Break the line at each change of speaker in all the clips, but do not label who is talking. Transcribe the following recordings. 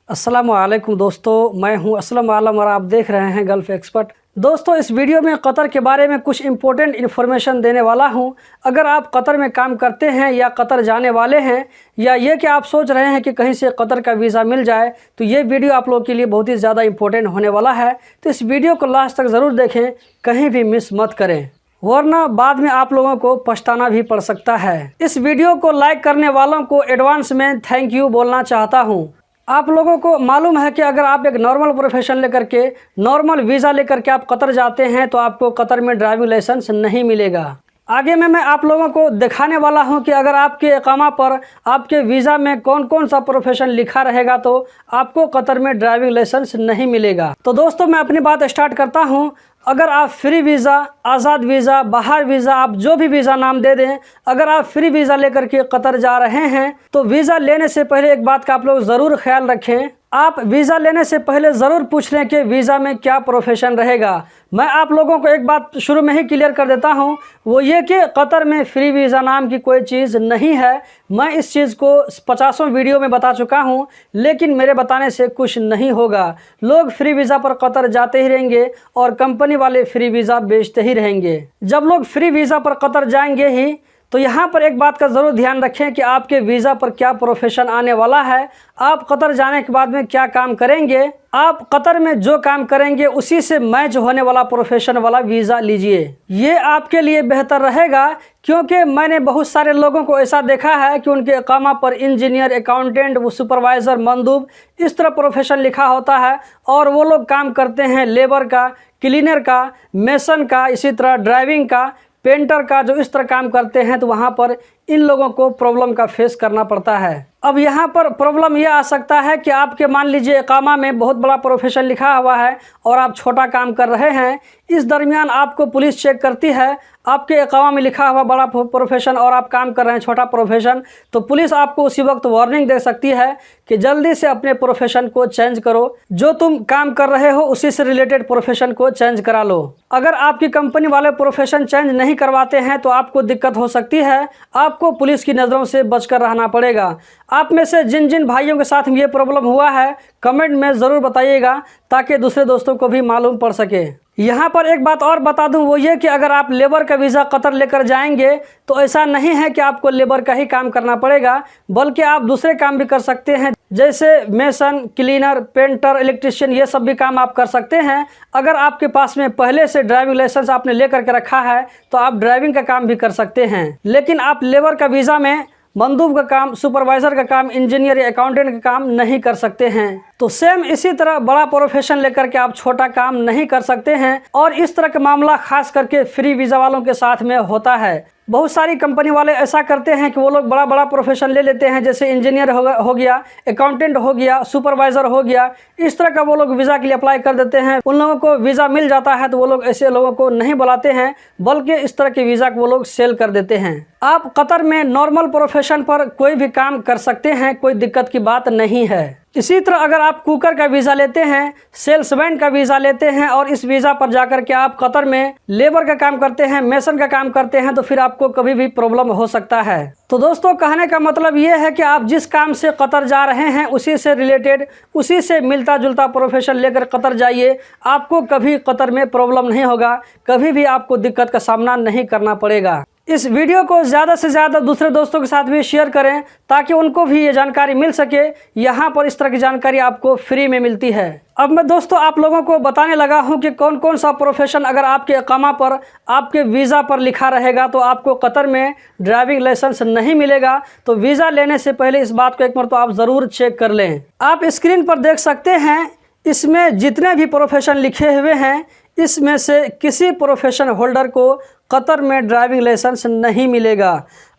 अस्सलाम वालेकुम दोस्तों, मैं हूं असलम आलम और आप देख रहे हैं गल्फ़ एक्सपर्ट। दोस्तों, इस वीडियो में कतर के बारे में कुछ इंपॉर्टेंट इन्फॉर्मेशन देने वाला हूं। अगर आप कतर में काम करते हैं या कतर जाने वाले हैं या ये कि आप सोच रहे हैं कि कहीं से कतर का वीज़ा मिल जाए, तो ये वीडियो आप लोगों के लिए बहुत ही ज़्यादा इंपॉर्टेंट होने वाला है। तो इस वीडियो को लास्ट तक ज़रूर देखें, कहीं भी मिस मत करें, वरना बाद में आप लोगों को पछताना भी पड़ सकता है। इस वीडियो को लाइक करने वालों को एडवांस में थैंक यू बोलना चाहता हूं। आप लोगों को मालूम है कि अगर आप एक नॉर्मल प्रोफेशन लेकर के, नॉर्मल वीज़ा लेकर के आप कतर जाते हैं तो आपको कतर में ड्राइविंग लाइसेंस नहीं मिलेगा। आगे में मैं आप लोगों को दिखाने वाला हूं कि अगर आपके इकामा पर आपके वीज़ा में कौन कौन सा प्रोफेशन लिखा रहेगा तो आपको कतर में ड्राइविंग लाइसेंस नहीं मिलेगा। तो दोस्तों, मैं अपनी बात स्टार्ट करता हूं। अगर आप फ्री वीज़ा, आज़ाद वीज़ा, बाहर वीज़ा, आप जो भी वीज़ा नाम दे दें, अगर आप फ्री वीज़ा लेकर के कतर जा रहे हैं तो वीज़ा लेने से पहले एक बात का आप लोग ज़रूर ख्याल रखें। आप वीज़ा लेने से पहले ज़रूर पूछ लें कि वीज़ा में क्या प्रोफेशन रहेगा। मैं आप लोगों को एक बात शुरू में ही क्लियर कर देता हूं, वो ये कि कतर में फ्री वीज़ा नाम की कोई चीज़ नहीं है। मैं इस चीज़ को 50वें वीडियो में बता चुका हूं, लेकिन मेरे बताने से कुछ नहीं होगा। लोग फ्री वीज़ा पर कतर जाते ही रहेंगे और कंपनी वाले फ्री वीज़ा बेचते ही रहेंगे। जब लोग फ्री वीज़ा पर कतर जाएंगे ही, तो यहाँ पर एक बात का ज़रूर ध्यान रखें कि आपके वीज़ा पर क्या प्रोफेशन आने वाला है। आप कतर जाने के बाद में क्या काम करेंगे, आप कतर में जो काम करेंगे उसी से मैच होने वाला प्रोफेशन वाला वीज़ा लीजिए। ये आपके लिए बेहतर रहेगा, क्योंकि मैंने बहुत सारे लोगों को ऐसा देखा है कि उनके इकामा पर इंजीनियर, अकाउंटेंट, वो सुपरवाइज़र, मंदूब, इस तरह प्रोफेशन लिखा होता है और वो लोग काम करते हैं लेबर का, क्लीनर का, मेसन का, इसी तरह ड्राइविंग का, पेंटर का। जो इस तरह काम करते हैं तो वहाँ पर इन लोगों को प्रॉब्लम का फेस करना पड़ता है। अब यहाँ पर प्रॉब्लम यह आ सकता है कि आपके मान लीजिए इकामा में बहुत बड़ा प्रोफेशन लिखा हुआ है और आप छोटा काम कर रहे हैं। इस दरमियान आपको पुलिस चेक करती है, आपके इकामा में लिखा हुआ बड़ा प्रोफेशन और आप काम कर रहे हैं छोटा प्रोफेशन, तो पुलिस आपको उसी वक्त वार्निंग दे सकती है कि जल्दी से अपने प्रोफेशन को चेंज करो, जो तुम काम कर रहे हो उसी से रिलेटेड प्रोफेशन को चेंज करा लो। अगर आपकी कंपनी वाले प्रोफेशन चेंज नहीं करवाते हैं तो आपको दिक्कत हो सकती है, आपको पुलिस की नज़रों से बचकर रहना पड़ेगा। आप में से जिन जिन भाइयों के साथ ये प्रॉब्लम हुआ है, कमेंट में ज़रूर बताइएगा ताकि दूसरे दोस्तों को भी मालूम पड़ सके। यहाँ पर एक बात और बता दूं, वो ये कि अगर आप लेबर का वीज़ा कतर लेकर जाएंगे तो ऐसा नहीं है कि आपको लेबर का ही काम करना पड़ेगा, बल्कि आप दूसरे काम भी कर सकते हैं, जैसे मेसन, क्लीनर, पेंटर, इलेक्ट्रिशियन, ये सब भी काम आप कर सकते हैं। अगर आपके पास में पहले से ड्राइविंग लाइसेंस आपने लेकर के रखा है तो आप ड्राइविंग का काम भी कर सकते हैं। लेकिन आप लेबर का वीज़ा में मंदूब का काम, सुपरवाइज़र का काम, इंजीनियर या अकाउंटेंट का काम नहीं कर सकते हैं। तो सेम इसी तरह बड़ा प्रोफेशन लेकर के आप छोटा काम नहीं कर सकते हैं। और इस तरह का मामला खास करके फ्री वीज़ा वालों के साथ में होता है। बहुत सारी कंपनी वाले ऐसा करते हैं कि वो लोग बड़ा बड़ा प्रोफेशन ले लेते हैं, जैसे इंजीनियर हो गया, अकाउंटेंट हो गया, सुपरवाइज़र हो गया। इस तरह का वो लोग वीज़ा के लिए अप्लाई कर देते हैं। उन लोगों को वीज़ा मिल जाता है तो वो लोग ऐसे लोगों को नहीं बुलाते हैं, बल्कि इस तरह के वीज़ा को वो लोग सेल कर देते हैं। आप कतर में नॉर्मल प्रोफेशन पर कोई भी काम कर सकते हैं, कोई दिक्कत की बात नहीं है। इसी तरह अगर आप कुकर का वीज़ा लेते हैं, सेल्समैन का वीज़ा लेते हैं और इस वीज़ा पर जाकर के आप कतर में लेबर का काम करते हैं, मेसन का काम करते हैं, तो फिर आपको कभी भी प्रॉब्लम हो सकता है। तो दोस्तों, कहने का मतलब ये है कि आप जिस काम से कतर जा रहे हैं उसी से रिलेटेड, उसी से मिलता जुलता प्रोफेशन लेकर कतर जाइए। आपको कभी कतर में प्रॉब्लम नहीं होगा, कभी भी आपको दिक्कत का सामना नहीं करना पड़ेगा। इस वीडियो को ज़्यादा से ज़्यादा दूसरे दोस्तों के साथ भी शेयर करें ताकि उनको भी ये जानकारी मिल सके। यहाँ पर इस तरह की जानकारी आपको फ्री में मिलती है। अब मैं दोस्तों आप लोगों को बताने लगा हूँ कि कौन कौन सा प्रोफेशन अगर आपके इकामा पर, आपके वीज़ा पर लिखा रहेगा तो आपको कतर में ड्राइविंग लाइसेंस नहीं मिलेगा। तो वीज़ा लेने से पहले इस बात को एक मरतबा आप ज़रूर चेक कर लें। आप स्क्रीन पर देख सकते हैं, इसमें जितने भी प्रोफेशन लिखे हुए हैं, इसमें से किसी प्रोफेशन होल्डर को कतर में ड्राइविंग लाइसेंस नहीं मिलेगा।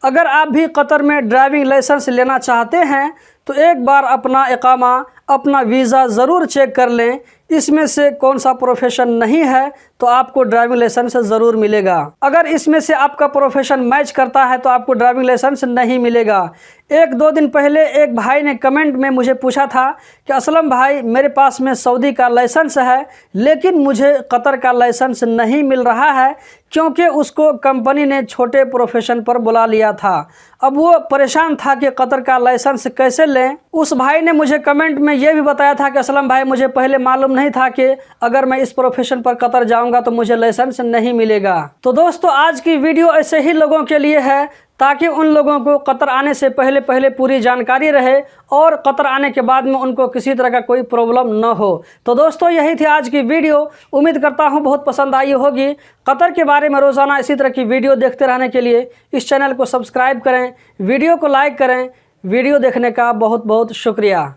अगर आप भी कतर में ड्राइविंग लाइसेंस लेना चाहते हैं तो एक बार अपना इकामा, अपना वीज़ा ज़रूर चेक कर लें, इसमें से कौन सा प्रोफेशन नहीं है तो आपको ड्राइविंग लाइसेंस ज़रूर मिलेगा। अगर इसमें से आपका प्रोफेशन मैच करता है तो आपको ड्राइविंग लाइसेंस नहीं मिलेगा। 1-2 दिन पहले एक भाई ने कमेंट में मुझे पूछा था कि असलम भाई, मेरे पास में सऊदी का लाइसेंस है लेकिन मुझे कतर का लाइसेंस नहीं मिल रहा है क्योंकि उसको कंपनी ने छोटे प्रोफेशन पर बुला लिया था। अब वो परेशान था कि कतर का लाइसेंस कैसे लें। उस भाई ने मुझे कमेंट में ये भी बताया था कि असलम भाई, मुझे पहले मालूम नहीं था कि अगर मैं इस प्रोफेशन पर कतर जाऊंगा तो मुझे लाइसेंस नहीं मिलेगा। तो दोस्तों, आज की वीडियो ऐसे ही लोगों के लिए है ताकि उन लोगों को कतर आने से पहले पूरी जानकारी रहे और कतर आने के बाद में उनको किसी तरह का कोई प्रॉब्लम न हो। तो दोस्तों, यही थी आज की वीडियो। उम्मीद करता हूँ बहुत पसंद आई होगी। कतर के बारे में रोज़ाना इसी तरह की वीडियो देखते रहने के लिए इस चैनल को सब्सक्राइब करें, वीडियो को लाइक करें। वीडियो देखने का बहुत बहुत शुक्रिया।